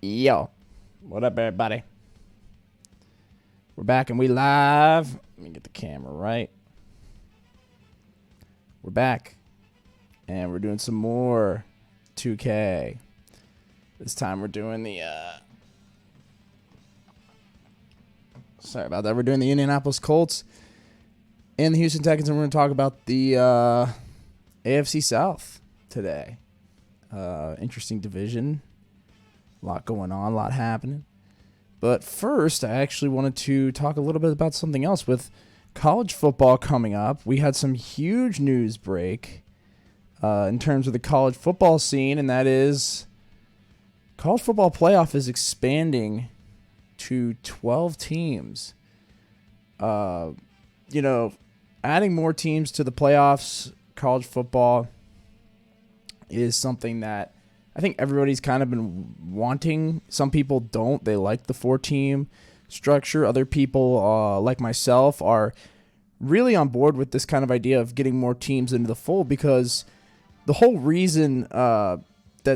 Yo, what up, everybody? We're back and we live. Let me get the camera right. We're back and we're doing some more 2K. This time we're doing the sorry about that. We're doing the Indianapolis Colts and the Houston Texans, and we're going to talk about the AFC South today. Interesting division. A lot going on, a lot happening. But first, I actually wanted to talk a little bit about something else. With college football coming up, we had some huge news break in terms of the college football scene, and that is college football playoff is expanding to 12 teams. Adding more teams to the playoffs, college football is something that I think everybody's kind of been wanting. Some people don't. They like the 4-team structure. Other people, like myself, are really on board with this kind of idea of getting more teams into the fold, because the whole reason that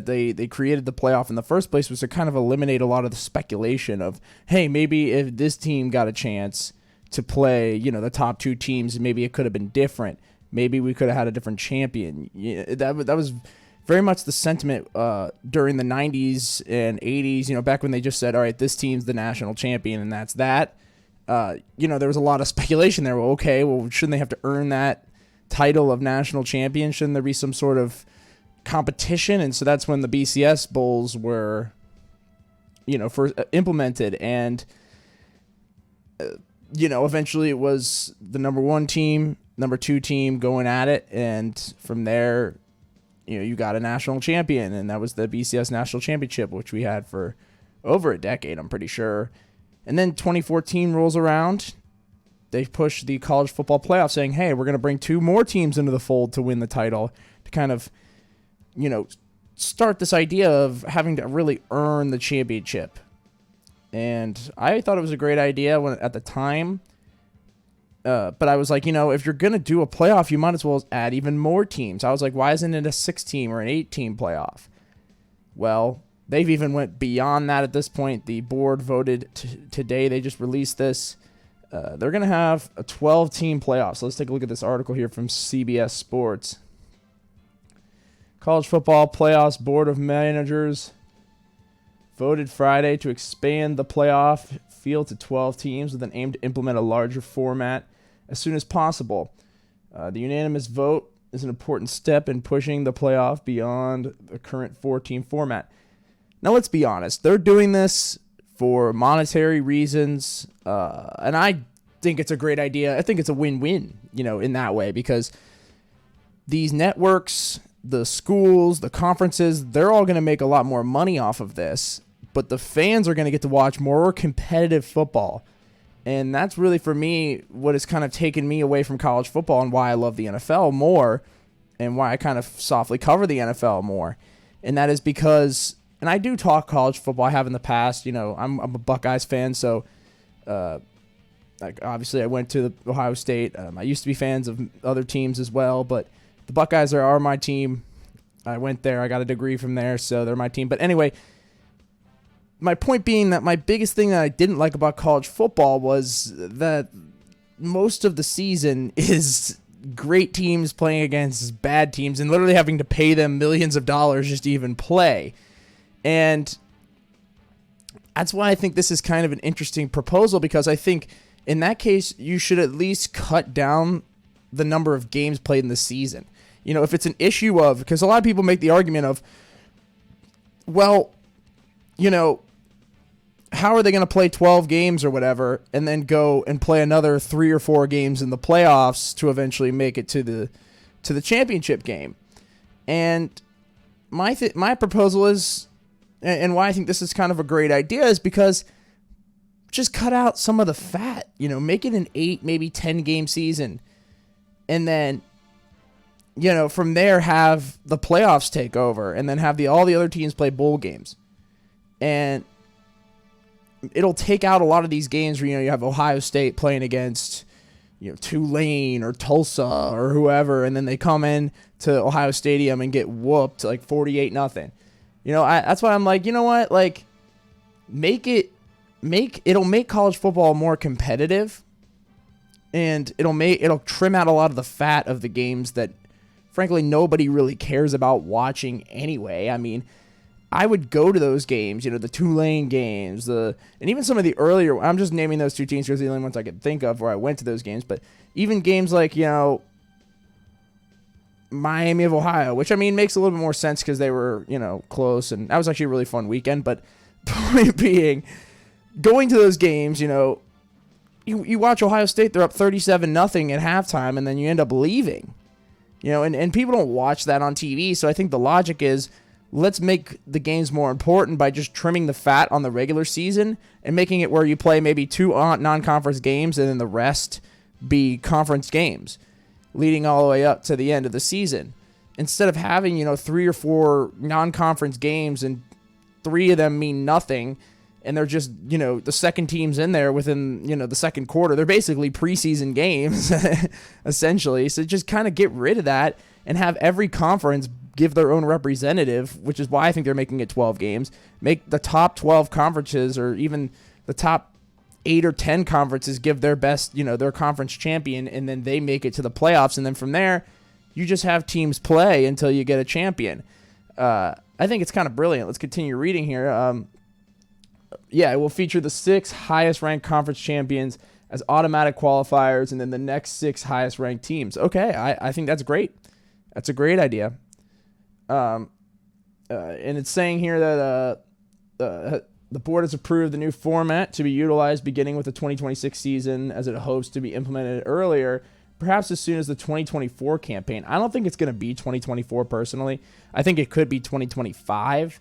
they created the playoff in the first place was to kind of eliminate a lot of the speculation of, hey, maybe if this team got a chance to play, the top 2 teams, maybe it could have been different. Maybe we could have had a different champion. That was very much the sentiment during the 90s and 80s, back when they just said, all right, this team's the national champion and that's that. There was a lot of speculation there. Well, okay, shouldn't they have to earn that title of national champion? Shouldn't there be some sort of competition? And so that's when the BCS Bowls were, first implemented. And, eventually it was the number 1 team, number 2 team going at it. And from there, you got a national champion, and that was the BCS National Championship, which we had for over a decade, I'm pretty sure. And then 2014 rolls around. They push the college football playoff, saying, hey, we're going to bring 2 more teams into the fold to win the title, to kind of, start this idea of having to really earn the championship. And I thought it was a great idea at the time. But I was like, if you're going to do a playoff, you might as well add even more teams. I was like, why isn't it a 6-team or an 8-team playoff? Well, they've even went beyond that at this point. The board voted today. They just released this. They're going to have a 12-team playoff. So let's take a look at this article here from CBS Sports. College Football Playoffs Board of Managers voted Friday to expand the playoff field to 12 teams with an aim to implement a larger format as soon as possible. The unanimous vote is an important step in pushing the playoff beyond the current 4-team format. Now, let's be honest. They're doing this for monetary reasons, and I think it's a great idea. I think it's a win-win, in that way, because these networks, the schools, the conferences, they're all going to make a lot more money off of this, but the fans are going to get to watch more competitive football. And that's really, for me, what has kind of taken me away from college football and why I love the NFL more, and why I kind of softly cover the NFL more. And that is because, and I do talk college football, I have in the past, I'm a Buckeyes fan, so obviously I went to the Ohio State. I used to be fans of other teams as well, but the Buckeyes are my team. I went there, I got a degree from there, so they're my team. But anyway, my point being that my biggest thing that I didn't like about college football was that most of the season is great teams playing against bad teams and literally having to pay them millions of dollars just to even play. And that's why I think this is kind of an interesting proposal, because I think in that case, you should at least cut down the number of games played in the season. If it's an issue of, because a lot of people make the argument of, well, how are they going to play 12 games or whatever and then go and play another 3 or 4 games in the playoffs to eventually make it to the championship game? And my proposal is, and why I think this is kind of a great idea, is because just cut out some of the fat, make it an 8, maybe 10 game season. And then, from there have the playoffs take over, and then have all the other teams play bowl games. And it'll take out a lot of these games where, you have Ohio State playing against, Tulane or Tulsa or whoever, and then they come in to Ohio Stadium and get whooped like 48-0. That's why I'm like, you know what? Like, it'll make college football more competitive, and it'll trim out a lot of the fat of the games that frankly nobody really cares about watching anyway. I mean, I would go to those games, the Tulane games, and even some of the earlier, I'm just naming those two teams because they're the only ones I could think of where I went to those games, but even games like, Miami of Ohio, which makes a little bit more sense because they were, close, and that was actually a really fun weekend. But point being, going to those games, you watch Ohio State, they're up 37-0 at halftime, and then you end up leaving, and people don't watch that on TV. So I think the logic is, let's make the games more important by just trimming the fat on the regular season and making it where you play maybe 2 non-conference games and then the rest be conference games, leading all the way up to the end of the season. Instead of having, 3 or 4 non-conference games and 3 of them mean nothing, and they're just, the second team's in there within, the second quarter. They're basically preseason games, essentially. So just kind of get rid of that and have every conference give their own representative, which is why I think they're making it 12 games. Make the top 12 conferences, or even the top 8 or 10 conferences, give their best, their conference champion, and then they make it to the playoffs. And then from there, you just have teams play until you get a champion. I think it's kind of brilliant. Let's continue reading here. It will feature the 6 highest-ranked conference champions as automatic qualifiers, and then the next 6 highest-ranked teams. Okay, I think that's great. That's a great idea. And it's saying here that the board has approved the new format to be utilized beginning with the 2026 season, as it hopes to be implemented earlier, perhaps as soon as the 2024 campaign. I don't think it's going to be 2024 personally. I think it could be 2025.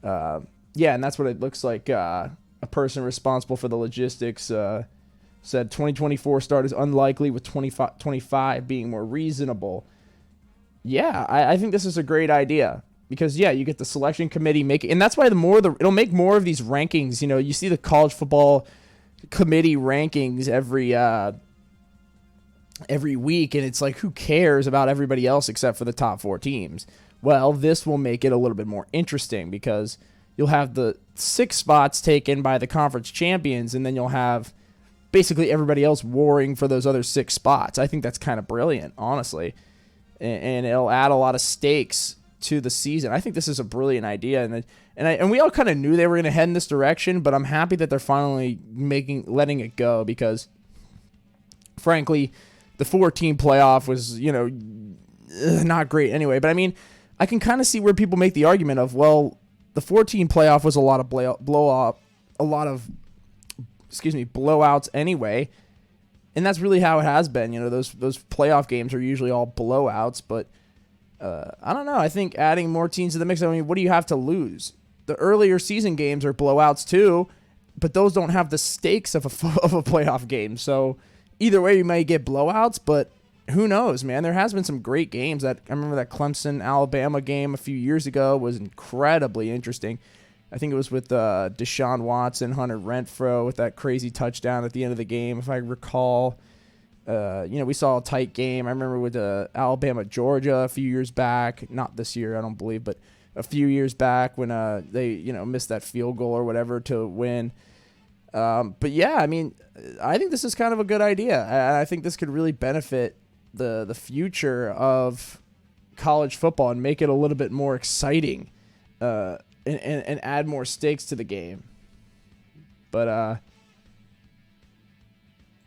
And that's what it looks like. A person responsible for the logistics said 2024 start is unlikely, with 25 being more reasonable. Yeah, I think this is a great idea because, you get the selection committee and that's why it'll make more of these rankings. You see the college football committee rankings every week, and it's like, who cares about everybody else except for the top 4 teams? Well, this will make it a little bit more interesting because you'll have the 6 spots taken by the conference champions, and then you'll have basically everybody else warring for those other 6 spots. I think that's kind of brilliant, honestly. And it'll add a lot of stakes to the season. I think this is a brilliant idea, and we all kind of knew they were going to head in this direction, but I'm happy that they're finally letting it go because, frankly, the 4-team playoff was, not great anyway. But I can kind of see where people make the argument of, well, the 4-team playoff was a lot of blowouts anyway. And that's really how it has been. Those playoff games are usually all blowouts. But I don't know. I think adding more teams to the mix, what do you have to lose? The earlier season games are blowouts too, but those don't have the stakes of a playoff game. So either way, you may get blowouts, but who knows, man? There has been some great games. I remember that Clemson-Alabama game a few years ago was incredibly interesting. I think it was with Deshaun Watson, Hunter Renfrow with that crazy touchdown at the end of the game, if I recall. We saw a tight game. I remember with Alabama-Georgia a few years back. Not this year, I don't believe, but a few years back when they missed that field goal or whatever to win. But yeah, I think this is kind of a good idea. I think this could really benefit the future of college football and make it a little bit more exciting. And add more stakes to the game. But,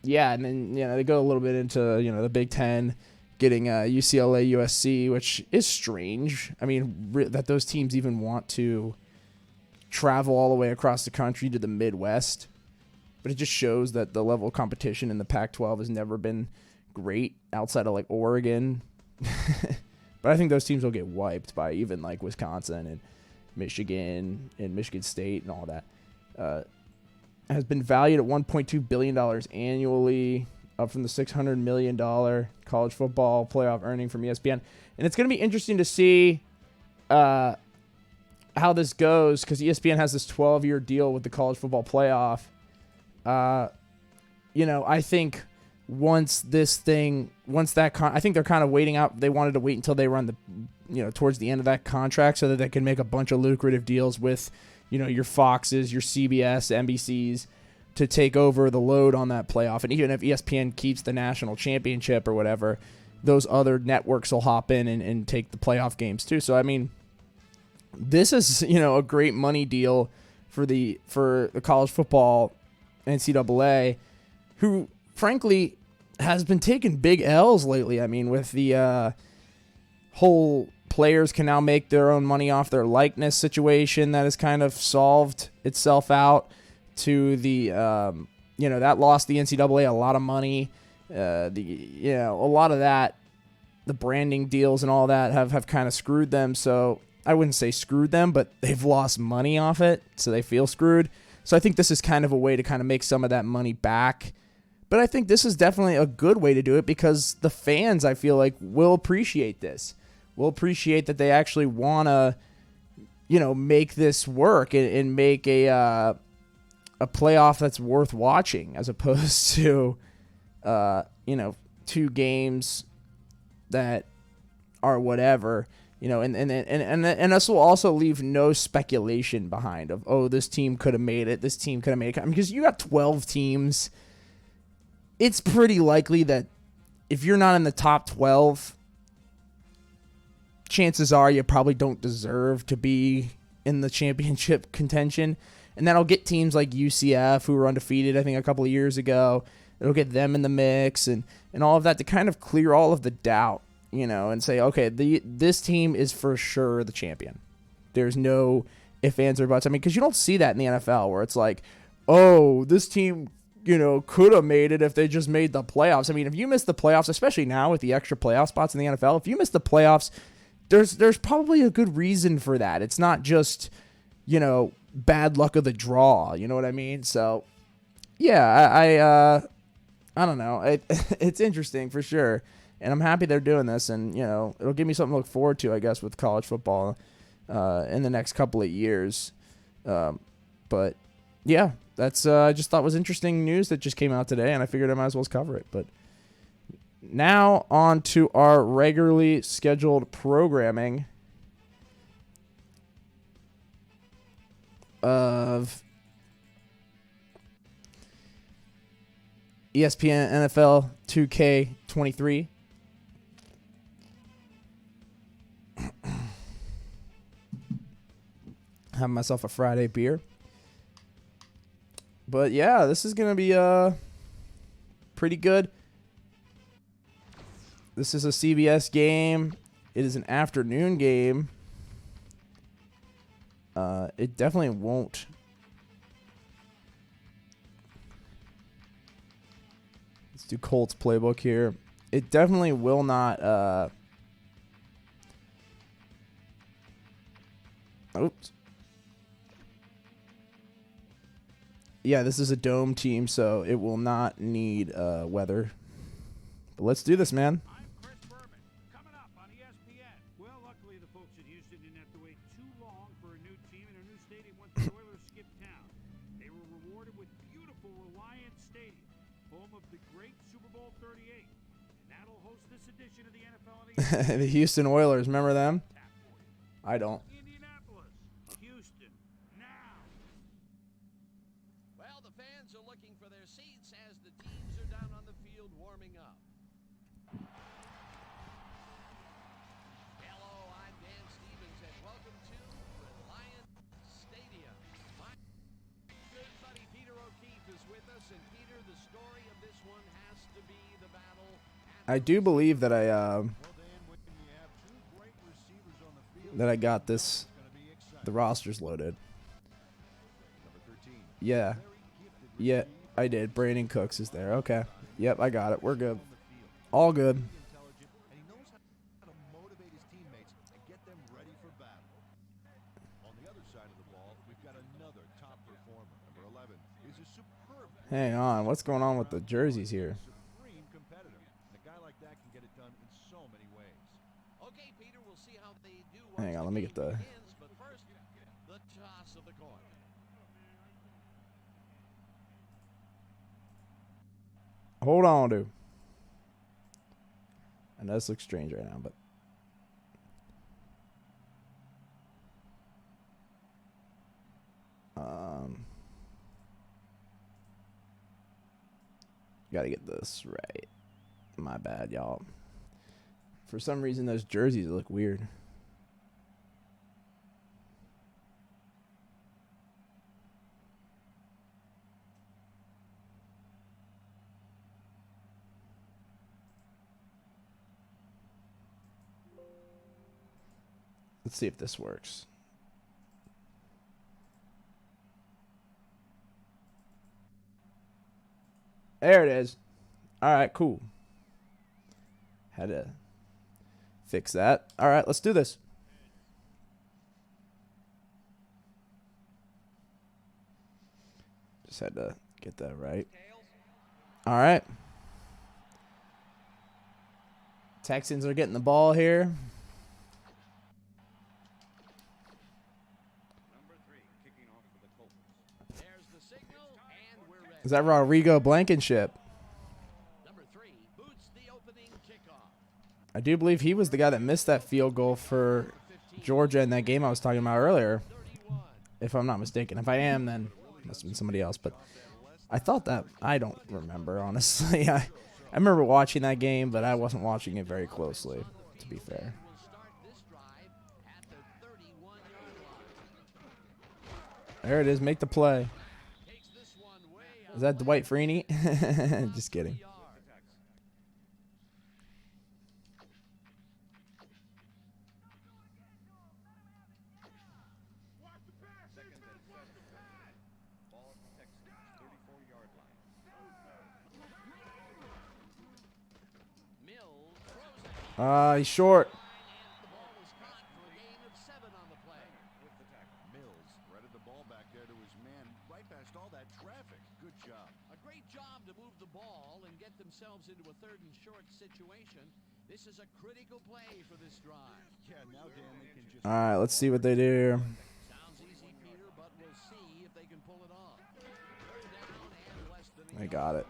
and then, they go a little bit into, the Big Ten, getting UCLA, USC, which is strange. That those teams even want to travel all the way across the country to the Midwest. But it just shows that the level of competition in the Pac-12 has never been great outside of, Oregon. But I think those teams will get wiped by even, Wisconsin and Michigan and Michigan State and all that. Has been valued at $1.2 billion annually, up from the $600 million college football playoff earning from ESPN. And it's going to be interesting to see how this goes because ESPN has this 12-year deal with the college football playoff. I think once I think they're kind of waiting out. They wanted to wait until they run towards the end of that contract so that they can make a bunch of lucrative deals with your Foxes, your CBS, NBCs to take over the load on that playoff. And even if ESPN keeps the national championship or whatever, those other networks will hop in and take the playoff games too. So, I mean, this is, a great money deal for the college football NCAA, who, frankly, has been taking big L's lately. I mean, with the whole players can now make their own money off their likeness situation that has kind of solved itself out to the, that lost the NCAA a lot of money. A lot of that, the branding deals and all that have kind of screwed them. So I wouldn't say screwed them, but they've lost money off it, so they feel screwed. So I think this is kind of a way to kind of make some of that money back. But I think this is definitely a good way to do it because the fans, I feel like, will appreciate this. Will appreciate that they actually want to, make this work and make a playoff that's worth watching as opposed to, 2 games that are whatever. And this will also leave no speculation behind of, oh, this team could have made it, this team could have made it. I mean, because you got 12 teams, it's pretty likely that if you're not in the top 12, chances are you probably don't deserve to be in the championship contention. And that'll get teams like UCF, who were undefeated, I think, a couple of years ago. It'll get them in the mix and all of that to kind of clear all of the doubt. And say, okay, this team is for sure the champion. There's no ifs, ands, or buts. I mean, because you don't see that in the NFL where it's like, oh, this team, could have made it if they just made the playoffs. I mean, if you miss the playoffs, especially now with the extra playoff spots in the NFL, if you miss the playoffs, there's probably a good reason for that. It's not just, bad luck of the draw. You know what I mean? So, yeah, I don't know. It's interesting for sure. And I'm happy they're doing this, and, it'll give me something to look forward to, I guess, with college football in the next couple of years. But, yeah, that's I just thought was interesting news that just came out today, and I figured I might as well cover it. But now on to our regularly scheduled programming of ESPN NFL 2K23. Have myself a Friday beer. But yeah, this is going to be pretty good. This is a CBS game. It is an afternoon game. It definitely won't. Let's do Colts playbook here. It definitely will not. Oops. Yeah, this is a dome team, so it will not need weather. But let's do this, man. I'm Chris Berman. Coming up on ESPN. Well, luckily the folks at Houston didn't have to wait too long for a new team and a new stadium once the Oilers skipped town. They were rewarded with beautiful Reliant Stadium, home of the great Super Bowl 38. And that'll host this edition of the NFL on ESPN. The Houston Oilers, remember them? I don't. Indianapolis, Houston, now. Well, the fans are looking for their seats as the teams are down on the field warming up. Hello, I'm Dan Stevens, and welcome to Reliant Stadium. My good buddy Peter O'Keefe is with us, and Peter, the story of this one has to be the battle. I do believe that I got this. The roster's loaded. Yeah. Yeah, I did. Brandon Cooks is there. Okay. Yep, I got it. We're good. All good. Hang on. What's going on with the jerseys here? Hang on, let me get the... Hold on, dude. I know this looks strange right now, but... Gotta get this right. My bad, y'all. For some reason, those jerseys look weird. Let's see if this works. There it is. All right, cool. Had to fix that. All right, let's do this. Just had to get that right. All right. Texans are getting the ball here. Is that Rodrigo Blankenship? I do believe he was the guy that missed that field goal for Georgia in that game I was talking about earlier. If I'm not mistaken. If I am, then it must have been somebody else. But I thought that. I don't remember, honestly. I remember watching that game, but I wasn't watching it very closely, to be fair. There it is. Make the play. Is that Dwight Freeney? Just kidding. He's short. Into a third and short situation. This is a critical play for this drive. Yeah, now Dan, they can just... All right, let's see what they do here. Sounds easy, Peter, but we'll see if they can pull it off. They got it.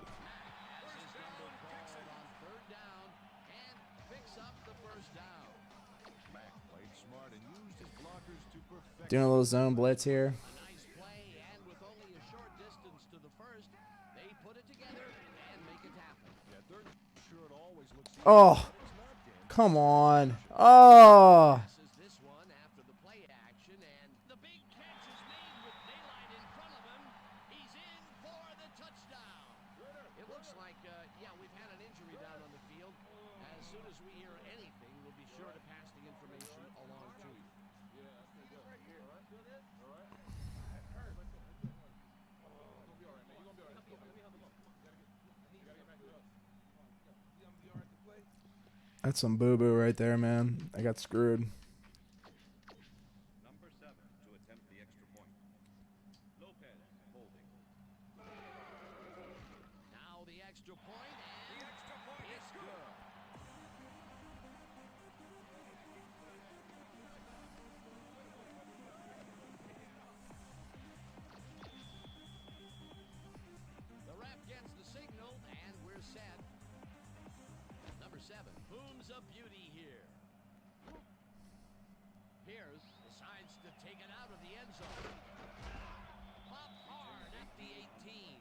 Third down and picks up the first down. Mack played smart and used his blockers to perfect. Doing a little zone blitz here. A nice play, and with only a short distance to the first, they put it together and make it happen. Oh, come on. Oh. This one after the play action, and the big catch is made with daylight in front of him. He's in for the touchdown. It looks like, we've had an injury down on the field. As soon as we hear anything, we'll be sure to pass the information along to you. That's some boo-boo right there, man. I got screwed. Number 7 to attempt the extra point. Lopez holding. Now the extra point, and it's good. The ref gets the signal, and we're set. Number 7 booms a beauty here. Pierce decides to take it out of the end zone. Pop hard at the 18.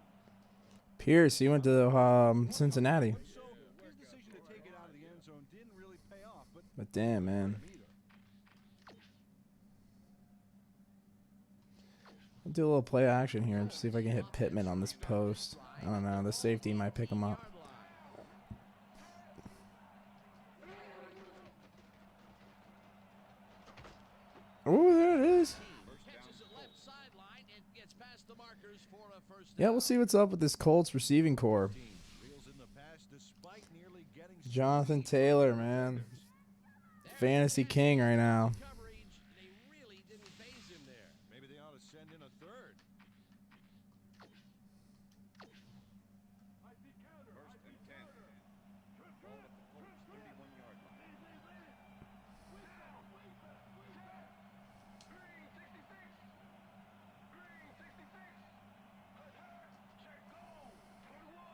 Pierce, he went to Cincinnati. So his decision to take it out of the end zone didn't really pay off, But damn, man. I'll do a little play action here and see if I can hit Pittman on this post. I don't know. The safety might pick him up. Oh, there it is. Yeah, we'll see what's up with this Colts receiving core. Jonathan Taylor, man. Fantasy king right now. maybe they ought to send in a third. First and 10. Ball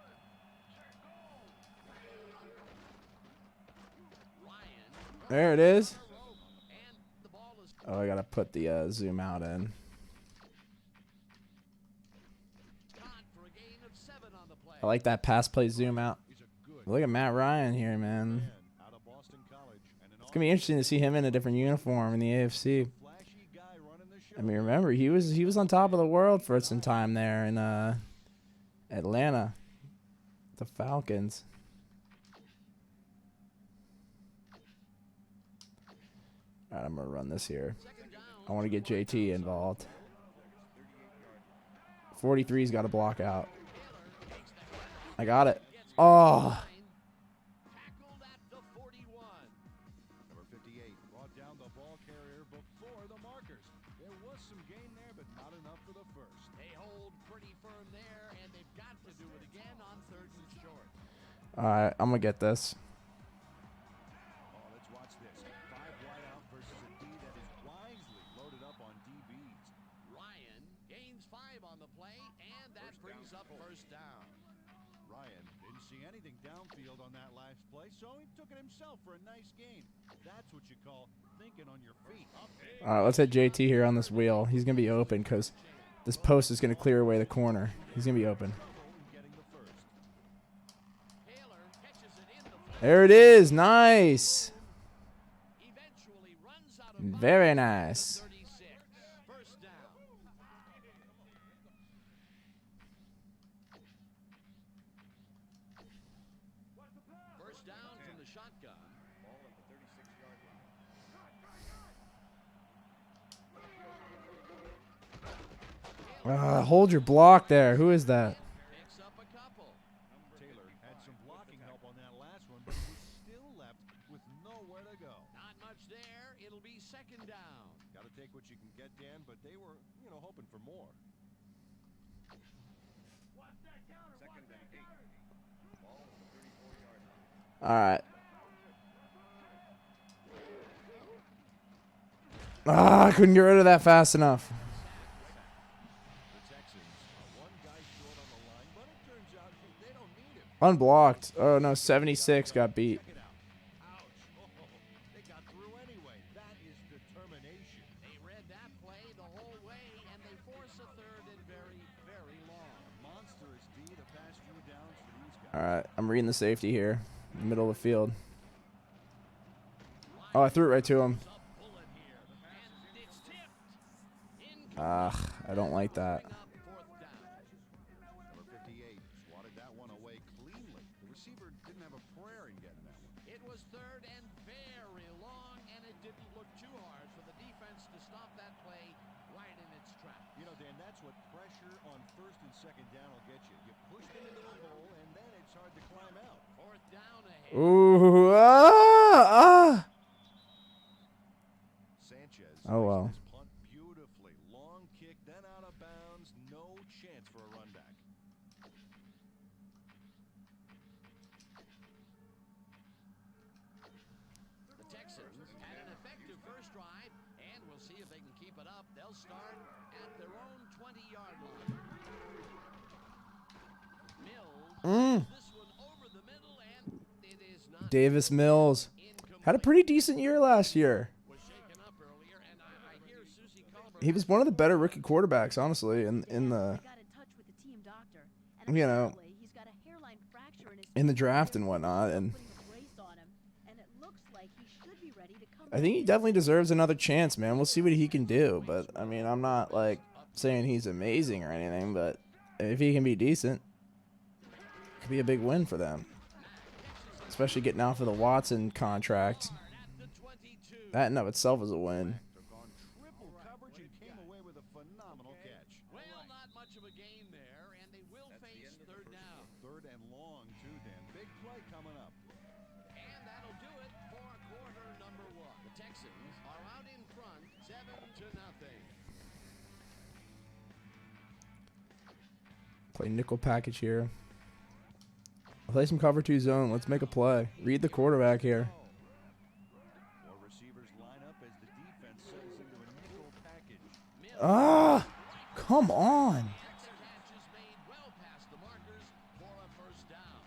at the Colts 31-yard line. There it is. Oh, I gotta put the zoom out in. Caught for a gain of 7 on the play. I like that pass play zoom out. Look at Matt Ryan here, man. Out of Boston College and an It's gonna be interesting to see him in a different uniform in the AFC. flashy guy running the show. I mean, remember he was on top of the world for some time there in Atlanta, the Falcons. All right, I'm gonna run this here. I want to get JT involved. 43's got to block out. I got it. Oh, Tackled at the 41. Number 58 brought down the ball carrier before the markers. There was some gain there, but not enough for the first. They hold pretty firm there, and they've got to do it again on 3rd and short. all right, I'm gonna get this. Oh, let's watch this. 5 wide out versus a D that is wisely loaded up on DBs. Ryan gains 5 on the play, and that brings up first down. Ryan didn't see anything downfield on that last play, so he took it himself for a nice gain. That's what you call thinking on your feet. All right, let's hit JT here on this wheel. He's gonna be open because this post is gonna clear away the corner. He's gonna be open. Getting the first. Taylor catches it in the flat. There it is. Nice. Eventually runs out of bounds Very at the nice. 36. First down. First down from the shotgun. Ball at the 36-yard line. Hold your block there. Who is that? Picks up a couple. Taylor had some blocking help on that last one, but was still left with nowhere to go. Not much there. It'll be second down. Got to take what you can get, Dan, but they were, hoping for more. Second and 8. Ball at the 34-yard line. All right. I couldn't get rid of that fast enough. The Texans are one guy short on the line, but it turns out they don't need him. Unblocked. Oh, no, 76 got beat. Check it out. Ouch. Oh, they got through anyway. That is determination. They read that play the whole way, and they force a third and very, very long. Monstrous D the past few downs for these guys. All right, I'm reading the safety here, in the middle of the field. Oh, I threw it right to him. A bullet here, and it's tipped. I don't like that. Bring up fourth down. Number 58 swatted that one away cleanly. The receiver didn't have a prayer in getting that one. It was third and very long, and it didn't look too hard for the defense to stop that play right in its tracks. Dan, that's what pressure on first and second down will get you. You push them into the hole, and then it's hard to climb out. Fourth down ahead. Ooh, Sanchez Oh, well. makes this punt beautifully. Long kick, then out of bounds. No chance for a run back. The Texans had an effective first drive, and we'll see if they can keep it up. They'll start at their own 20-yard line. Mills this one over the middle, and it is not Davis Mills had a pretty decent year last year. was shaken up earlier, and I hear Susie Culver. He was one of the better rookie quarterbacks, honestly, in the Got in touch with the team doctor, and You know, apparently he's got a hairline fracture in his in the draft and whatnot. And putting a brace on him, and it looks like he should be ready to come I think he back. definitely deserves another chance, man. We'll see what he can do. But I mean, I'm not like saying he's amazing or anything, but if he can be decent, it could be a big win for them. Especially getting out for the Watson contract. At the 22. That in of itself is a win. Took on triple coverage and came away with a phenomenal catch. Well, not much of a gain there, and they will face third down. Third and long, too, Dan. Big play coming up. And that'll do it for quarter number 1. The Texans are out in front, 7-0. Play nickel package here. Play some cover 2 zone. Let's make a play. Read the quarterback here. Four receivers line up as the defense settles into a nickel package. Ah, come on. Catch is made well past the markers for a first down.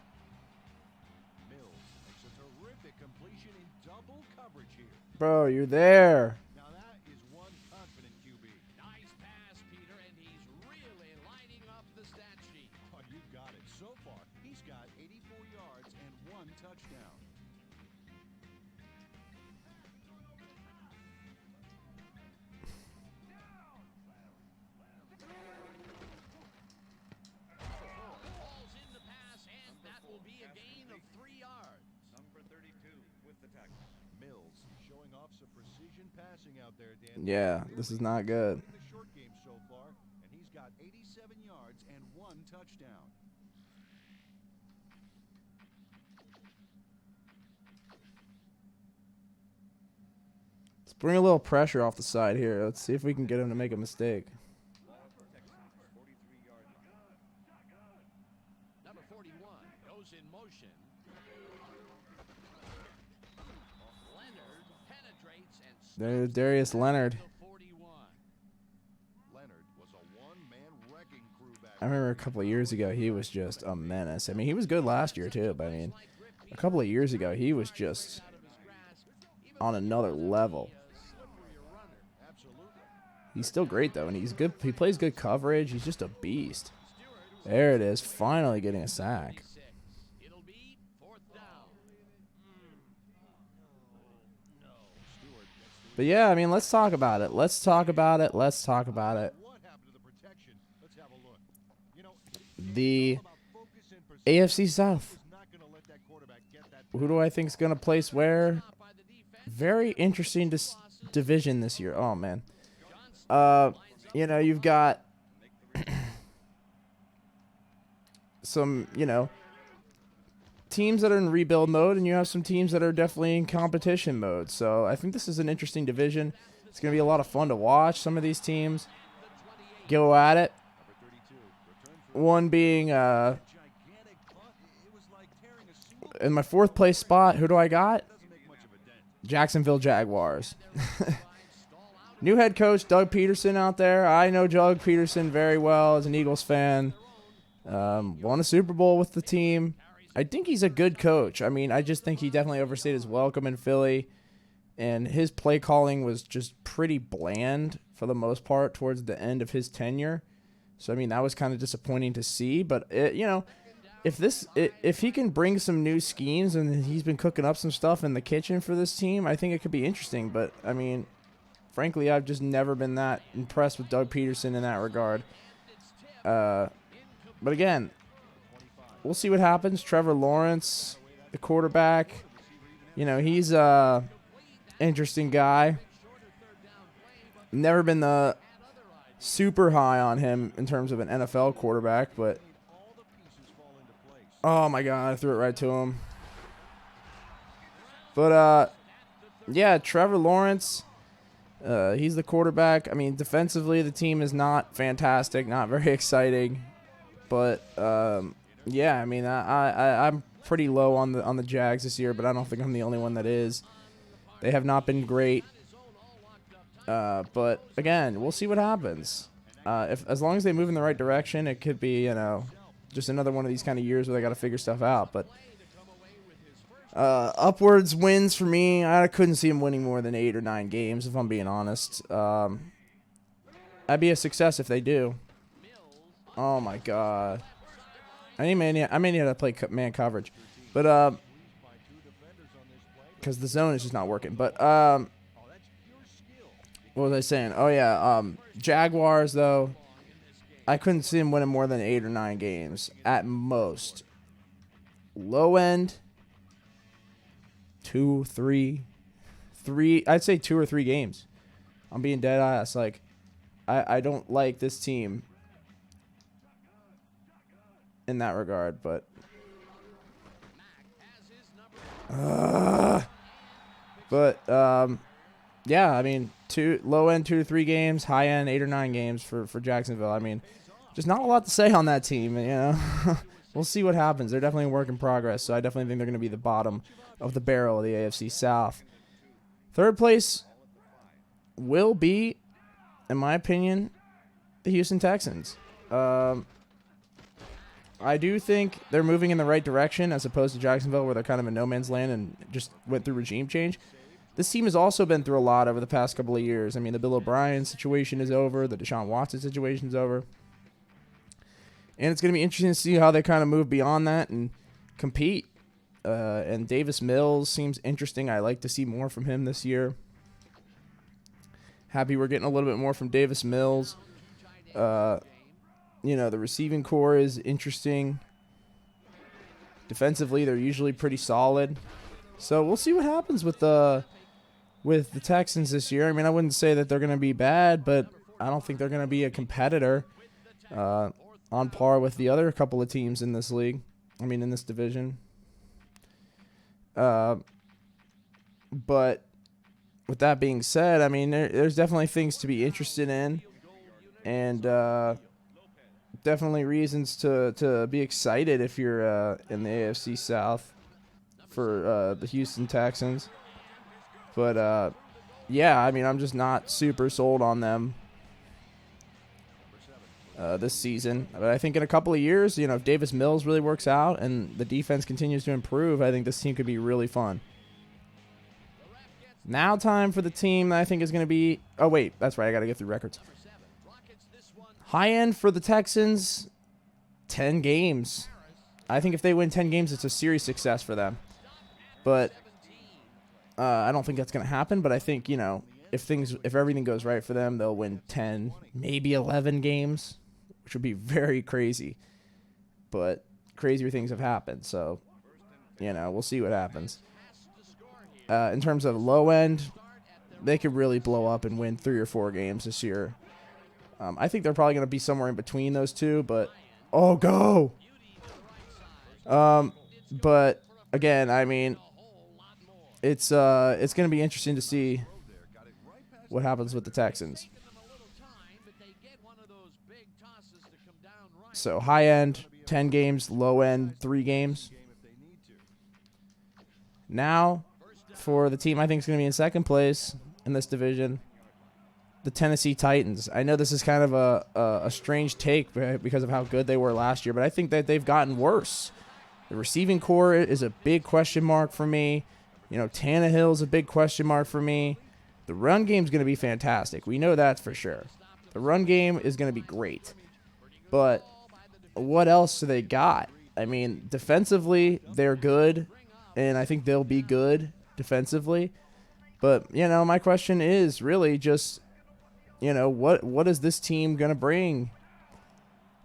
Mills makes a terrific completion in double coverage here. Bro, you're there. Now that is one confident QB. Nice pass, Peter, and he's really lining up the stat sheet. Oh, you got it. So far, got 84 yards and 1 touchdown. Falls in the pass, and that will be a gain of 3 yards. Number 32 with the tackle. Mills showing off some precision passing out there, Dan. Yeah, this is not good. In the short game so far, and he's got 87 yards and 1 touchdown. Let's bring a little pressure off the side here. Let's see if we can get him to make a mistake. Texans, 43-yard line. Number 41 goes in motion. Leonard penetrates and There's Darius Leonard. the 41. Leonard was a one-man wrecking crew back I remember a couple of years ago, he was just a menace. I mean, he was good last year, too. But, I mean, a couple of years ago, he was just on another level. Absolutely. He's still great, though, and he's good. He plays good coverage. He's just a beast. There it is, finally getting a sack. It'll be 4th down. But, yeah, I mean, let's talk about it. Let's talk about it. Let's talk about it. What happened to the protection? Let's have a look. You know, The about focus and precision. AFC South. He's not going to let that quarterback get that. Who do I think is going to place where? Very interesting division this year. Oh, man. You know, you've got some, you know, teams that are in rebuild mode, and you have some teams that are definitely in competition mode. So I think this is an interesting division. It's going to be a lot of fun to watch some of these teams go at it. One being Gigantic punt. It was like tearing a sewer. in my 4th place spot. Who do I got? Doesn't make much of a dent. Jacksonville Jaguars. New head coach Doug Peterson out there. I know Doug Peterson very well as an Eagles fan. Won a Super Bowl with the team. I think he's a good coach. I mean, I just think he definitely overstayed his welcome in Philly. And his play calling was just pretty bland for the most part towards the end of his tenure. So, I mean, that was kind of disappointing to see. But, you know, if he can bring some new schemes, and he's been cooking up some stuff in the kitchen for this team, I think it could be interesting. But, I mean, frankly, I've just never been that impressed with Doug Peterson in that regard. But again, we'll see what happens. Trevor Lawrence, the quarterback, you know, he's a interesting guy. Never been the super high on him in terms of an NFL quarterback, but All the pieces fall into place. oh my God, I threw it right to him. But yeah, Trevor Lawrence, he's the quarterback. I mean, defensively, the team is not fantastic, not very exciting. But yeah, I mean, I'm pretty low on the Jags this year, but I don't think I'm the only one that is. They have not been great. But again, we'll see what happens. As long as they move in the right direction, it could be, you know, just another one of these kind of years where they got to figure stuff out. But upwards wins for me. I couldn't see them winning more than 8 or 9 games, if I'm being honest. That'd be a success if they do. Oh my God. I may need to play man coverage, but because the zone is just not working. But what was I saying? Oh yeah, Jaguars though. I couldn't see them winning more than 8 or 9 games at most. Low end, 2, 3. I'd say 2 or 3 games. I'm being dead ass. Like, I don't like this team in that regard, but yeah, I mean, low end 2 to 3 games, high end 8 or 9 games for Jacksonville. I mean, just not a lot to say on that team, you know. We'll see what happens. They're definitely a work in progress, so I definitely think they're going to be the bottom of the barrel of the AFC South. 3rd place will be, in my opinion, the Houston Texans. I do think they're moving in the right direction as opposed to Jacksonville, where they're kind of in no man's land and just went through regime change. This team has also been through a lot over the past couple of years. I mean, the Bill O'Brien situation is over. The Deshaun Watson situation is over. And it's going to be interesting to see how they kind of move beyond that and compete. And Davis Mills seems interesting. I like to see more from him this year. Happy we're getting a little bit more from Davis Mills. The receiving core is interesting. Defensively, they're usually pretty solid. So we'll see what happens with the Texans this year. I mean, I wouldn't say that they're going to be bad, but I don't think they're going to be a competitor on par with the other couple of teams in this league. I mean, in this division. But with that being said, I mean, there's definitely things to be interested in, and definitely reasons to be excited if you're in the AFC South for the Houston Texans. But yeah, I mean, I'm just not super sold on them this season. But I think in a couple of years, if Davis Mills really works out and the defense continues to improve, I think this team could be really fun. Now time for the team that I think is going to be... Oh, wait. That's right. I got to get through records. High end for the Texans, 10 games. I think if they win 10 games, it's a serious success for them. But I don't think that's going to happen. But I think, if everything goes right for them, they'll win 10, maybe 11 games, which would be very crazy. But crazier things have happened. So, we'll see what happens. In terms of low end, they could really blow up and win 3 or 4 games this year. I think they're probably going to be somewhere in between those two, but go. But again, I mean, it's going to be interesting to see what happens with the Texans. So high end 10 games, low end 3 games. Now, for the team I think is going to be in second place in this division, the Tennessee Titans. I know this is kind of a strange take because of how good they were last year, but I think that they've gotten worse. The receiving core is a big question mark for me. Tannehill's a big question mark for me. The run game's going to be fantastic. We know that for sure. The run game is going to be great. But what else do they got? I mean, defensively, they're good, and I think they'll be good defensively. But, my question is really just, what is this team going to bring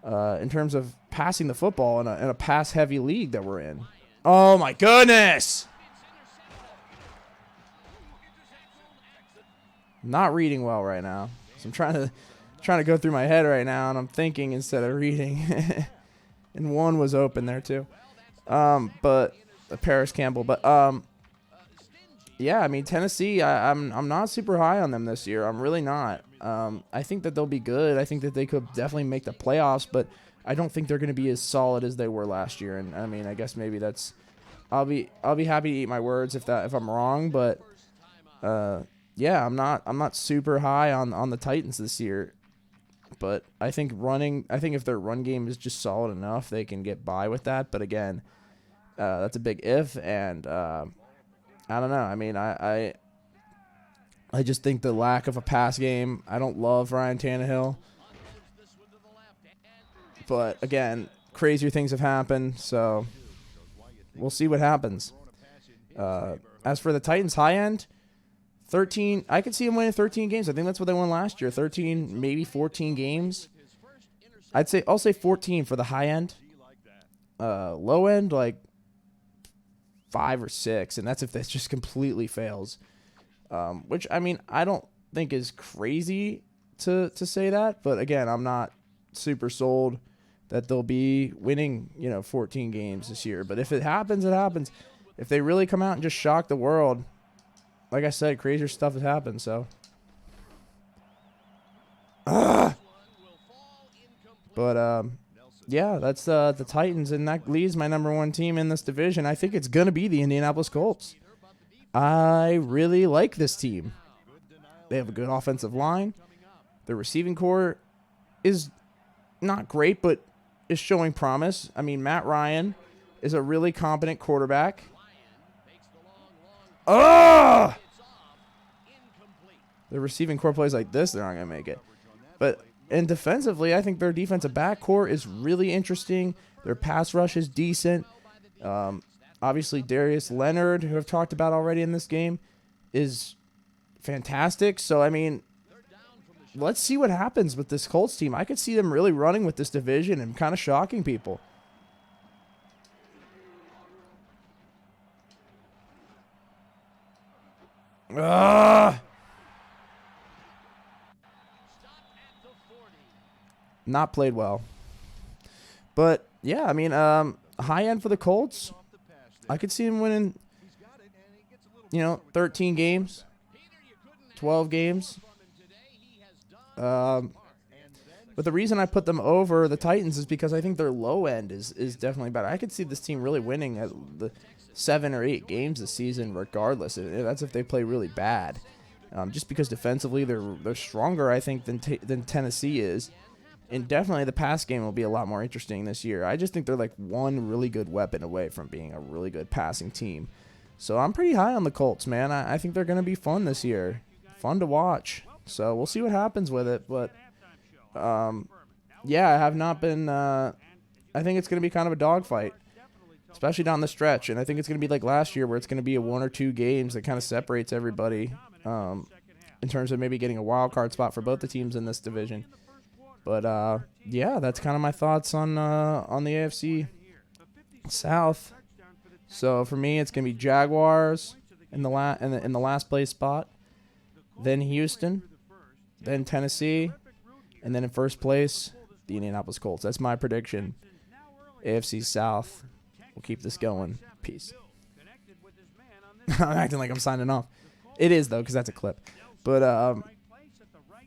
in terms of passing the football in a pass-heavy league that we're in? Oh, my goodness! Not reading well right now. So I'm trying to go through my head right now, and I'm thinking instead of reading. And one was open there too. But Paris Campbell. But yeah, I mean, Tennessee, I'm not super high on them this year. I'm really not. I think that they'll be good. I think that they could definitely make the playoffs, but I don't think they're going to be as solid as they were last year. And I mean, I guess maybe that's I'll be happy to eat my words if I'm wrong, but yeah, I'm not super high on the Titans this year. But I think if their run game is just solid enough, they can get by with that. But again, that's a big if, and I don't know. I mean, I just think the lack of a pass game. I don't love Ryan Tannehill. But again, crazier things have happened, so we'll see what happens. As for the Titans high end, 13. I could see them winning 13 games. I think that's what they won last year. 13, maybe 14 games. I'll say 14 for the high end. Low end, like 5 or 6, and that's if this just completely fails. Which, I mean, I don't think is crazy to say that, but again, I'm not super sold that they'll be winning, 14 games this year. But if it happens, it happens. If they really come out and just shock the world, like I said, crazier stuff has happened, so. But, yeah, that's the Titans, and that leaves my number 1 team in this division. I think it's going to be the Indianapolis Colts. I really like this team. They have a good offensive line. Their receiving core is not great, but is showing promise. I mean, Matt Ryan is a really competent quarterback. The receiving core plays like this, they're not going to make it. But And defensively, I think their defensive backcourt is really interesting. Their pass rush is decent. Obviously, Darius Leonard, who I've talked about already in this game, is fantastic. So, I mean, let's see what happens with this Colts team. I could see them really running with this division and kind of shocking people. Not played well. But, yeah, I mean, high end for the Colts. I could see him winning, 13 games, 12 games. But the reason I put them over the Titans is because I think their low end is definitely better. I could see this team really winning at the 7 or 8 games this season regardless. That's if they play really bad. Just because defensively they're stronger, I think, than Tennessee is. And definitely the pass game will be a lot more interesting this year. I just think they're like one really good weapon away from being a really good passing team. So I'm pretty high on the Colts, man. I think they're going to be fun this year. Fun to watch. So we'll see what happens with it. But, yeah, I have not been I think it's going to be kind of a dogfight, especially down the stretch. And I think it's going to be like last year where it's going to be a 1 or 2 games that kind of separates everybody in terms of maybe getting a wild card spot for both the teams in this division. But, yeah, that's kind of my thoughts on the AFC South. So, for me, it's going to be Jaguars in the last place spot, then Houston, then Tennessee, and then in first place, the Indianapolis Colts. That's my prediction. AFC South. We'll keep this going. Peace. I'm acting like I'm signing off. It is, though, because that's a clip. But,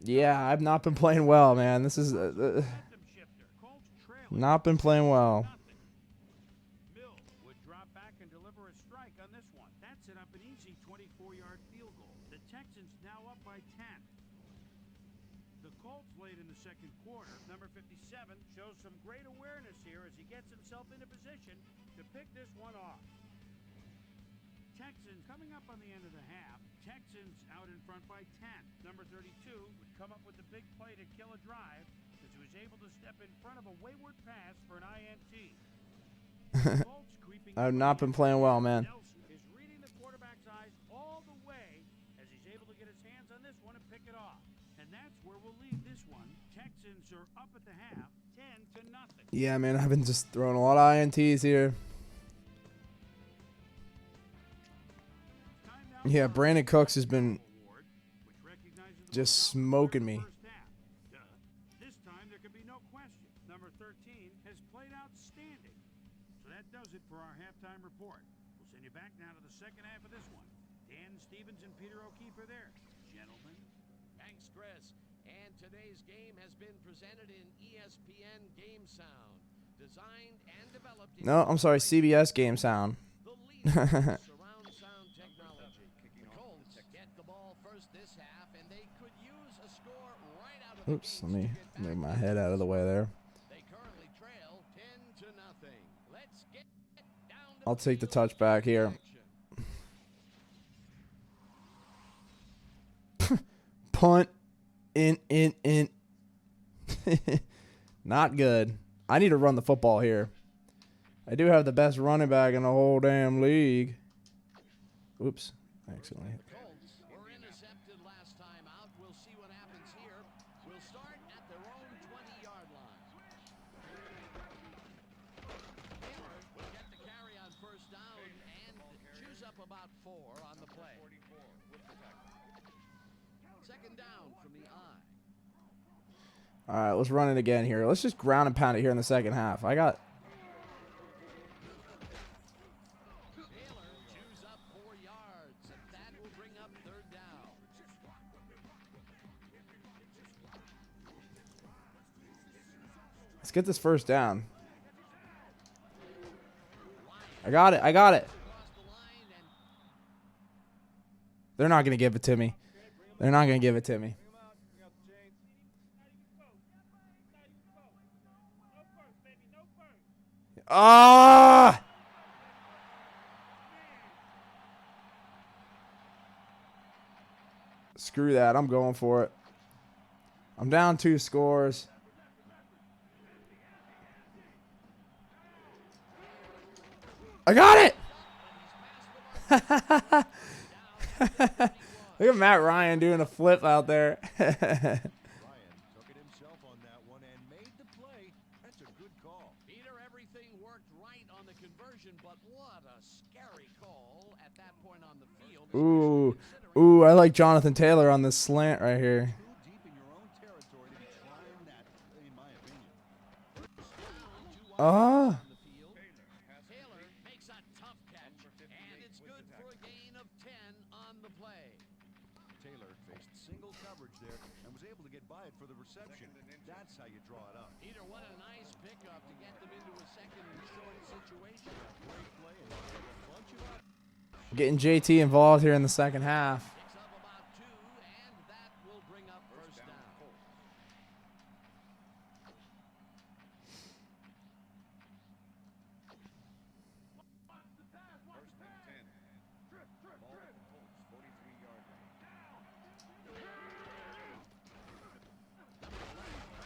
yeah, I've not been playing well, man. This is not been playing well. Mill would drop back and deliver a strike on this one. That set up an easy 24-yard field goal. The Texans now up by 10. The Colts late in the second quarter. Number 57 shows some great awareness here as he gets himself into position to pick this one off. Texans coming up on the end of the half. Texans out in front by 10. Number 32 would come up with the big play to kill a drive as he was able to step in front of a wayward pass for an INT. I've not been playing well, man. Nelson is reading the quarterback's eyes all the way as he's able to get his hands on this one and pick it off. And that's where we'll leave this one. Texans are up at the half, 10-0. Yeah, man, I've been just throwing a lot of INTs here. Yeah, Brandon Cooks has been just smoking me. This time there can be no question. Number 13 has played outstanding. So that does it for our halftime report. We'll send you back now to the second half of this one. Dan Stevens and Peter O'Keefe are there. Gentlemen. Thanks, Chris. And today's game has been presented in ESPN Game Sound. Designed and developed in No, I'm sorry, CBS Game Sound. the leader in surround sound technology. The Colts get the ball first this half, and they could use a score right out of the Oops, gates let me to get move back my head out of the way there. They currently trail 10-0. Let's get down to I'll take the touchback here. Punt. In. Not good. I need to run the football here. I do have the best running back in the whole damn league. Oops. Accidentally. Colts were intercepted last time out. We'll see what happens here. We'll start at their own 20-yard line. Taylor will get the carry on first down and chews up about 4 on the play. Second down from the eye. All right, let's run it again here. Let's just ground and pound it here in the second half. Taylor chews up 4 yards, and that will bring up third down. Let's get this first down. I got it. Across the line, and They're not going to give it to me. They're not going to give it to me. Ah! Screw that. I'm going for it. I'm down 2 scores. I got it! Look at Matt Ryan doing a flip out there. Ryan took it himself on that one and made the play. That's a good call. Peter, everything worked right on the conversion, but what a scary call at that point on the field. Ooh. Ooh, I like Jonathan Taylor on this slant right here. Too deep in your own territory to be trying that, in my opinion. Ah. Taylor makes a tough catch, and it's good for a gain of 10 on the play. Taylor faced single coverage there and was able to get by it for the reception. That's how you draw it up. Peter, what a nice pickup to get them into a second and short situation. Great play and a bunch of Getting JT involved here in the second half. Picks up about 2, and that will bring up first down. First and 10. Ball at the Colts, 43-yard line.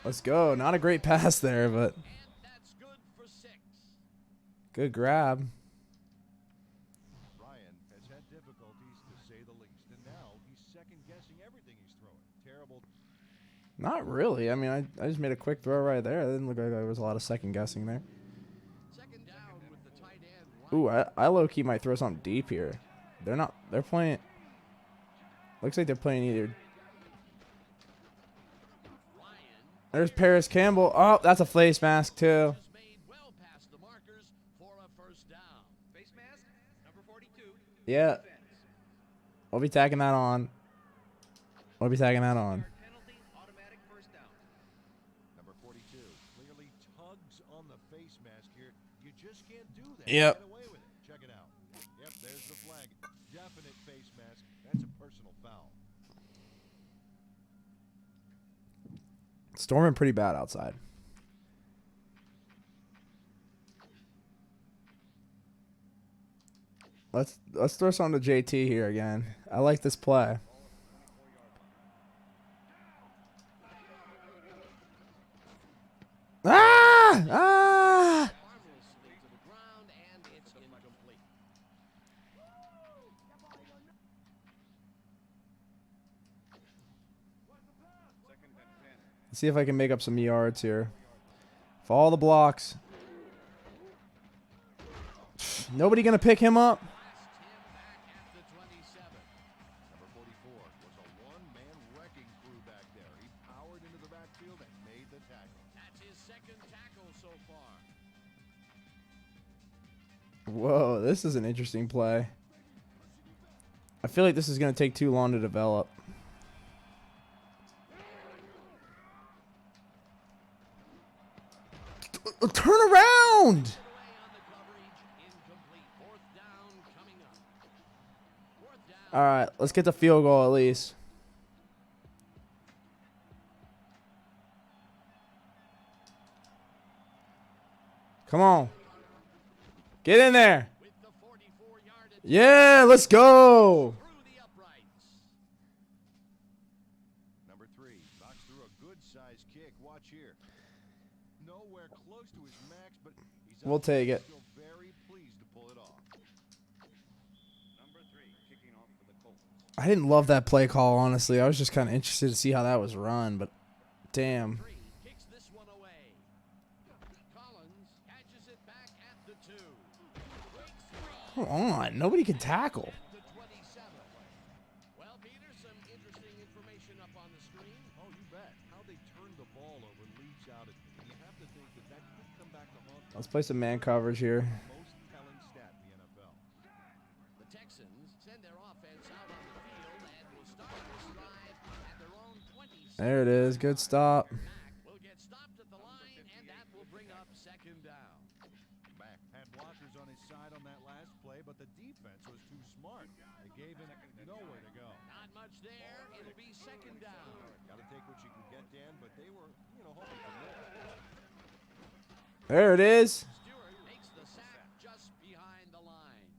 Let's go. Not a great pass there, but And that's good for 6. good grab. Ryan has had difficulties to say the least, and now he's second-guessing everything he's throwing. Terrible. Not really. I mean, I just made a quick throw right there. It didn't look like there was a lot of second guessing there. Second down with the tight end. Ooh, I low-key might throw something deep here. They're playing. Looks like they're playing either. There's Paris Campbell. Oh, that's a face mask too. Just made well past the markers for a first down. Face mask, number 42. Yeah. Defense. We'll be tagging that on. Penalty, automatic first down. Number 42 clearly tugs on the face mask here. You just can't do that. Yep. Get away with it. Check it out. Yep, there's the flag. Definite face mask. That's a personal foul. Storming pretty bad outside. Let's throw something to JT here again. I like this play. Ah! Armless slid to the ground, and it's incomplete. Second and 10. Let's see if I can make up some yards here. Follow the blocks. Nobody gonna pick him up. Blast him back at the 27. Number 44 was a one-man wrecking crew back there. He powered into the backfield and made the tackle. That's his second tackle so far. Whoa, this is an interesting play. I feel like this is gonna take too long to develop. Turn around! Away on the coverage, incomplete. Fourth down coming up. Fourth down. All right, let's get the field goal at least. Come on. Get in there. With the 44-yard attempt Yeah, let's go. through the uprights. Number 3 knocks through a good-sized kick. Watch here. Nowhere close to his max, but he's We'll take it. still very pleased to pull it off. Number 3, kicking off for the Colts. I didn't love that play call, honestly. I was just kind of interested to see how that was run, but damn. 3 kicks this one away. Collins catches it back at the 2. Breaks free Come on. Nobody can tackle. at the 27. Well, Peter, some interesting information up on the screen. Oh, you bet. How they turned the ball over leaps out at me. You have to think that could come back to haunt them. Let's play some man coverage here. Most telling stat in the NFL. The Texans send their offense out on the field and will start this drive at their own 27. There it is. Good stop. Mack will get stopped at the line, and that will bring up second down. Mack had blockers on his side on that last play, but the defense was too smart. They gave him nowhere to go. Not much there. It'll be second down. Got to take what you can get, Dan, but they were, hoping for more. There it is. Stewart makes the sack just behind the line.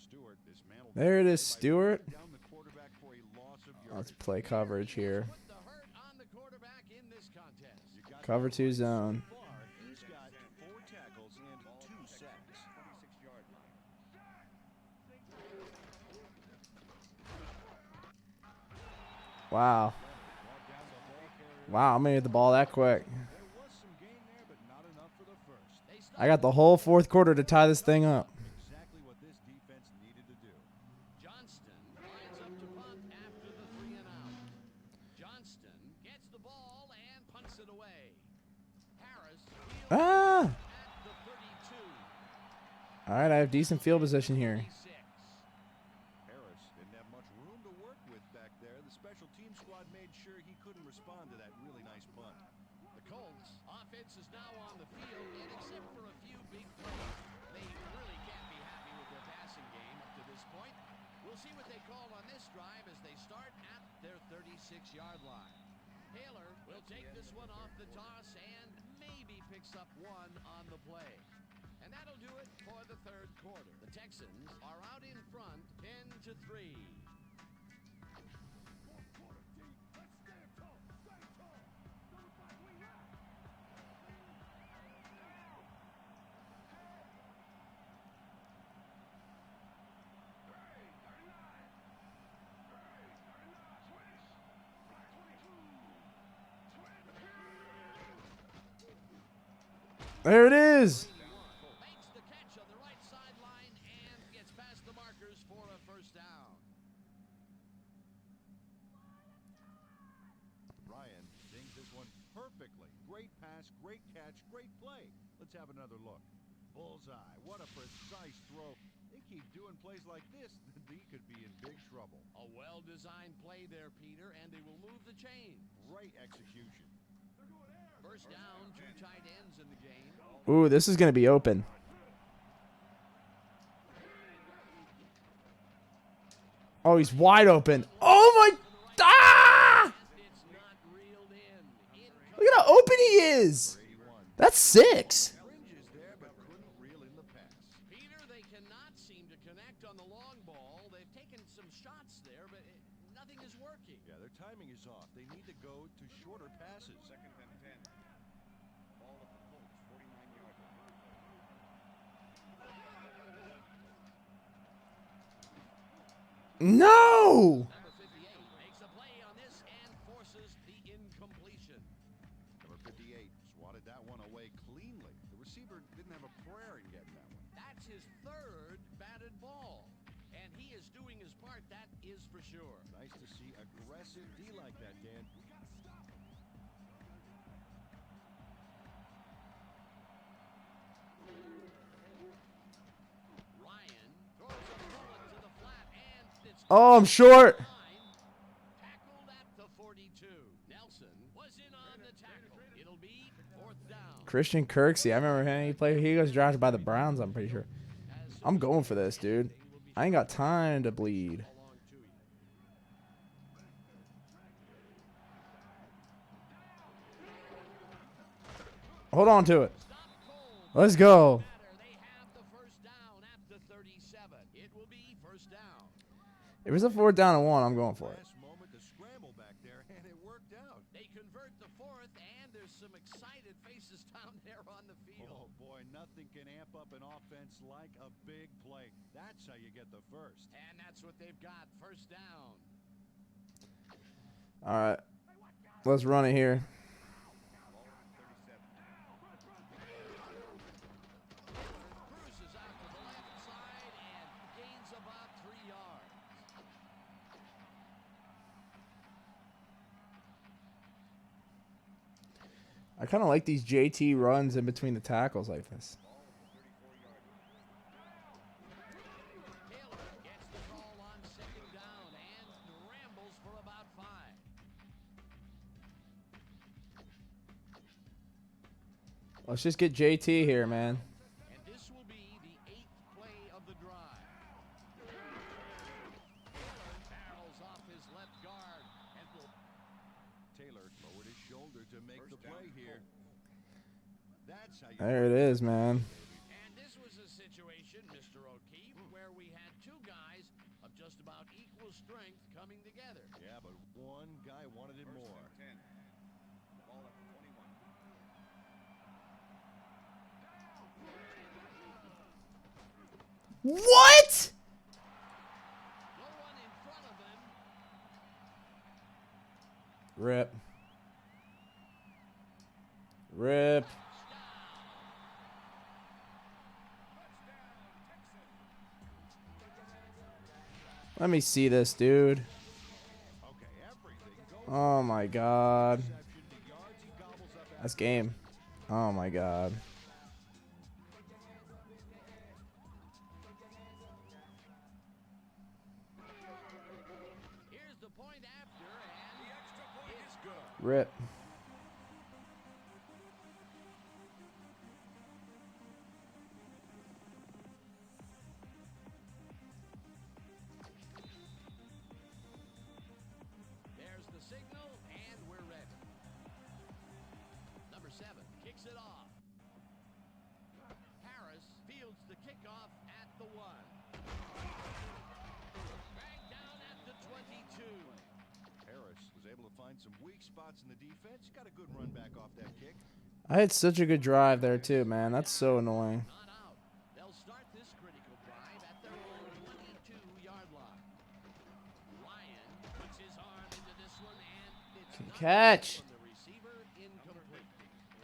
Stewart dismantled. There it is, by Stewart. down the quarterback for a loss of Let's yardage. play coverage here. Put the hurt on the quarterback Cover 2 zone. So far, he's got 4 tackles and 2 sacks. 26-yard line. Wow. Brought down the ball carrier. Wow, I'm going to get the ball that quick. There was some gain there, but not enough for the first. I got the whole fourth quarter to tie this thing up. Exactly what this defense needed to do. Johnston lines up to punt after the 3 and out. Johnston gets the ball and punts it away. Harris fields Ah! at the 32. All right, I have decent field position here. 36. Harris didn't have much room to work with back there. The special team squad made sure he couldn't respond to that really nice punt. The Colts offense is now on the field, and except for a few big plays, they really can't be happy with their passing game up to this point. We'll see what they call on this drive as they start at their 36-yard line. Taylor will take this one off the toss and maybe picks up one on the play. And that'll do it for the third quarter. The Texans are out in front 10-3. There it is. Makes the catch on the right sideline and gets past the markers for a first down. Ryan dinged this one perfectly. Great pass, great catch, great play. Let's have another look. Bullseye. What a precise throw. They keep doing plays like this, he could be in big trouble. A well-designed play there, Peter, and they will move the chain. Great execution. First down, 2 tight ends in the game. Ooh, this is going to be open. Oh, he's wide open. Oh, my. Ah! It's not reeled in. Look at how open he is. That's 6. Fringes there, but couldn't reel in the pass. Peter, they cannot seem to connect on the long ball. They've taken some shots there, but nothing is working. Yeah, their timing is off. They need to go to shorter passes. Second and 10. Ball at the Colts, 49-yard line. No. Number 58 makes a play on this and forces the incompletion. Number 58 swatted that one away cleanly. The receiver didn't have a prayer in getting that one. That's his 3rd batted ball. And he is doing his part, that is for sure. Nice to see aggressive D like that, Dan. Ryan throws a bullet to the flat and it's Oh, I'm short. tackled at the 42. Nelson was in on the tackle. It'll be 4th down. Christian Kirksey. I remember him. He was drafted by the Browns, I'm pretty sure. I'm going for this, dude. I ain't got time to bleed. Along to you. Hold on to it. Stop cold. Let's go. They have the first down at the 37. It will be first down. If it's a 4th down and 1, I'm going for it. Last moment to scramble back there, and it worked out. They convert the 4th, and there's some excited faces down there on the field. Oh, boy, nothing can amp up an offense like a big play. That's how you get the first. And that's what they've got. First down. All right. Let's run it here. Ball at the 37. Cruises out to the left side and gains about 3 yards. I kind of like these JT runs in between the tackles like this. Ball at the 34-yard line. Taylor gets the call on 2nd down and rambles for about 5. Let's just get JT here, man. And this will be the 8th play of the drive. Taylor barrels off his left guard and will Taylor lowered his shoulder to make the play here. That's how you There it is, man. And this was a situation, Mr. O'Keefe, where we had 2 guys of just about equal strength coming together. Yeah, but one guy wanted it First more. and 10. Ball at the 21. What? No one in front of him. Rip. Rip. Let me see this, dude. Oh my god. That's game. Oh my god. Here's the point after, and the extra point is good. Rip. There's the signal, and we're ready. Number 7 kicks it off. Harris fields the kickoff at the 1. Back down at the 22. Harris was able to find some weak spots in the defense. Got a good run back off that kick. I had such a good drive there too, man. That's so annoying. Not out. They'll start this critical drive at their own 22-yard line. Ryan puts his arm into this one, and it's Good knocked catch. from the receiver, incomplete.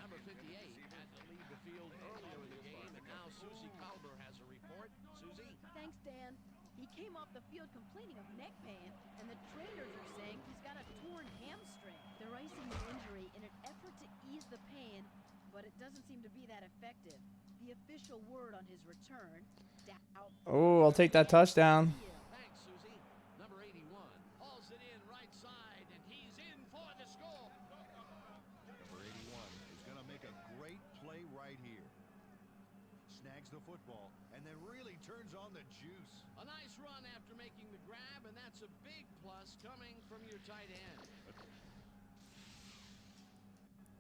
Number 58 had to leave the field earlier in the game, and now Susie Calber has a report. Susie? Thanks, Dan. He came off the field complaining of neck pain, and the trainers are saying he's got a torn hamstring. They're icing the injury in an effort to ease the pain, but it doesn't seem to be that effective. The official word on his return, out. Oh, I'll take that touchdown. Thanks, Susie. Number 81 hauls it in right side, and he's in for the score. Number 81 is going to make a great play right here. Snags the football and then really turns on the juice. A nice run after making the grab, and that's a big plus coming from your tight end.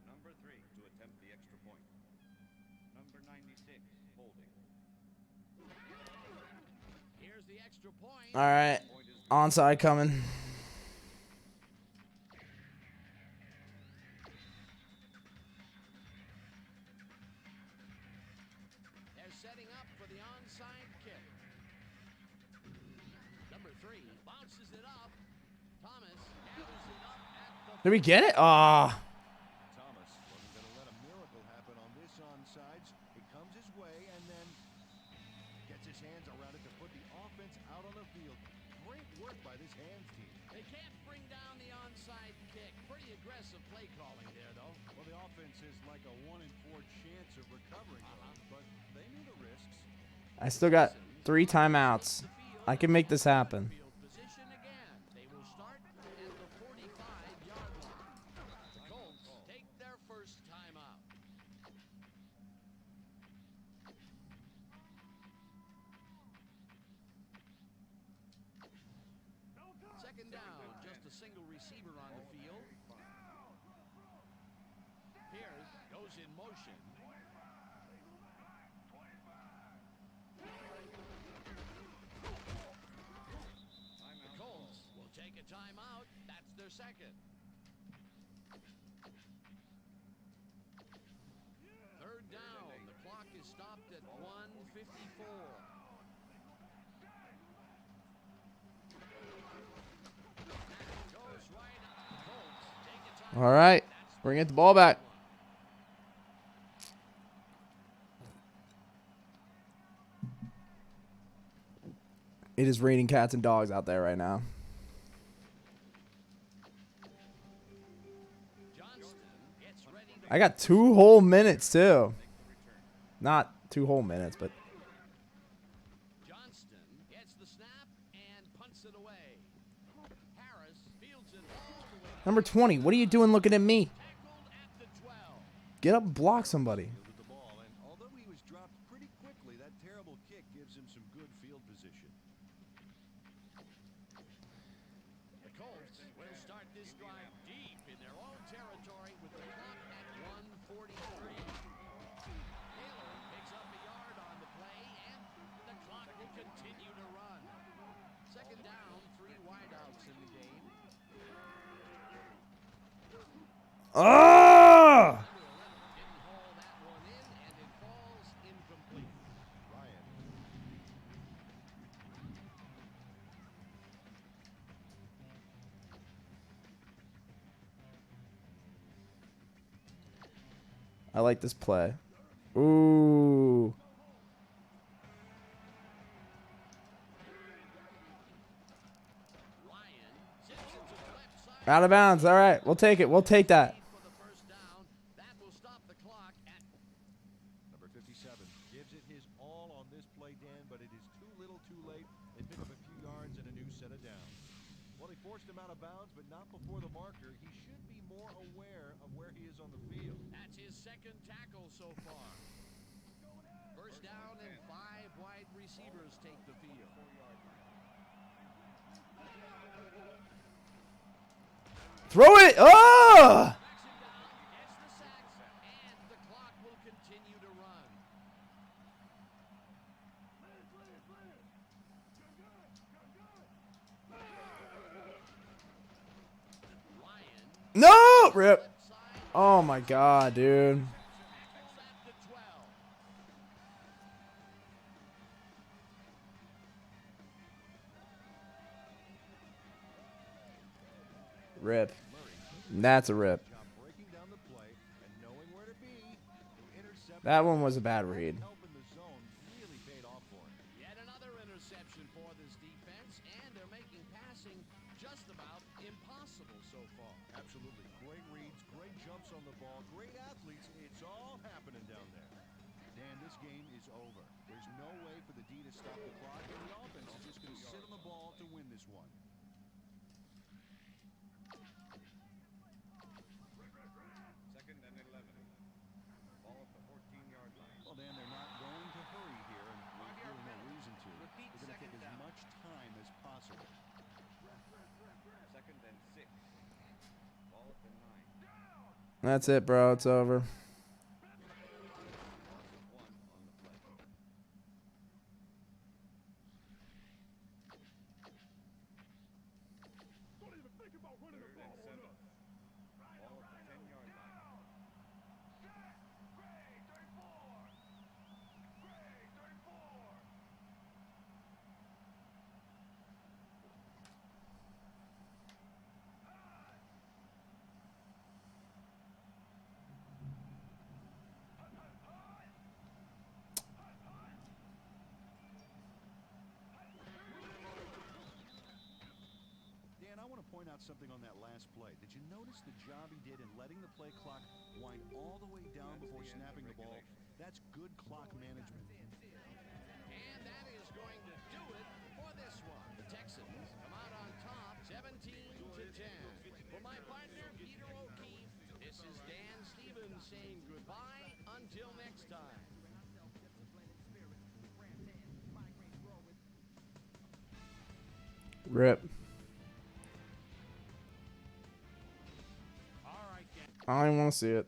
Number 3 to attempt the extra point. Number 96 holding. Here's the extra point. All right. Onside coming. They're setting up for the onside kick. Number 3 bounces it up. Thomas gathers it up at the... Did we get it? Ah. Thomas wasn't going to let a miracle happen on this onside. It comes his way and then gets his hands around it to put the offense out on the field. Great work by this hands team. They can't bring down the onside kick. Pretty aggressive play calling there, though. Well, the offense is like a 1 in 4 chance of recovering, but they knew the risks. I still got 3 timeouts. I can make this happen. Field position again. They will start at the 45-yard line. The Colts take their first timeout. Second down, just a single receiver on the field. Pierce goes in motion. The Colts will take a timeout. That's their second. Third down. The clock is stopped at 1:54. Goes right up. Colts take a timeout. All right. Bring it the ball back. It is raining cats and dogs out there right now. Johnston gets ready to I got 2 whole minutes too. Not 2 whole minutes, but Johnston gets the snap and punts it away. Harris fields it all the way number 20. What are you doing looking at me? tackled at the 12. Get up and block somebody. Fielded the ball, and although he was dropped pretty quickly, that terrible kick gives him some good field position. The Colts will start this drive deep in their own territory with the clock at 1:43. Taylor picks up a yard on the play, and the clock will continue to run. Second down, 3 wideouts in the game. Ah! Didn't haul that one in, and it falls incomplete. Ryan I like this play. Ooh. Out of bounds. All right. We'll take it. We'll take that. For the first down. That will stop the clock at Number 57 gives it his all on this play, Dan, but it is too little too late. They pick up a few yards and a new set of downs. Well, he forced him out of bounds, but not before the marker. He should be more aware of where he is on the field. That's his second tackle so far. First down and 5 wide receivers take the field. Throw it. Oh! Gets the sack, and the clock will continue to run. Ryan No! Rip. Oh my God, dude. tackles at the 12. Rip. That's a rip. Job breaking down the play and knowing where to be to intercept. That one was a bad read. Help in the zone really paid off for him. Yet another interception for this defense, and they're making passing just about impossible so far. Absolutely. Great reads, great jumps on the ball, great athletes. It's all happening down there. Dan, this game is over. There's no way for the D to stop the clock, and the offense is just going to sit on the ball to win this one. Second and 11. Ball at the 14-yard line. Well, Dan, they're not going to hurry here, and there's really no reason to. They're going to take as much time as possible. Second and 6. Ball at the 9. That's it, bro. It's over. Loss of 1 on the play. Third and 7. Ball at the 10-yard line. Dan, I want to point out something on that last play. Did you notice the job he did in letting the play clock wind all the way down before snapping the ball? That's good clock management. And that is going to do it for this one. The Texans come out on top 17-10. For my partner, Peter O'Keefe, this is Dan Stevens saying goodbye until next time. Rip. All right, Dan. I don't even want to see it.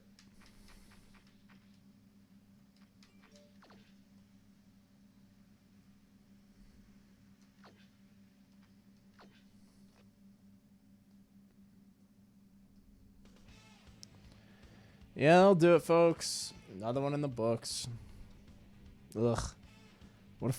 Yeah, that'll do it, folks. Another one in the books. Ugh.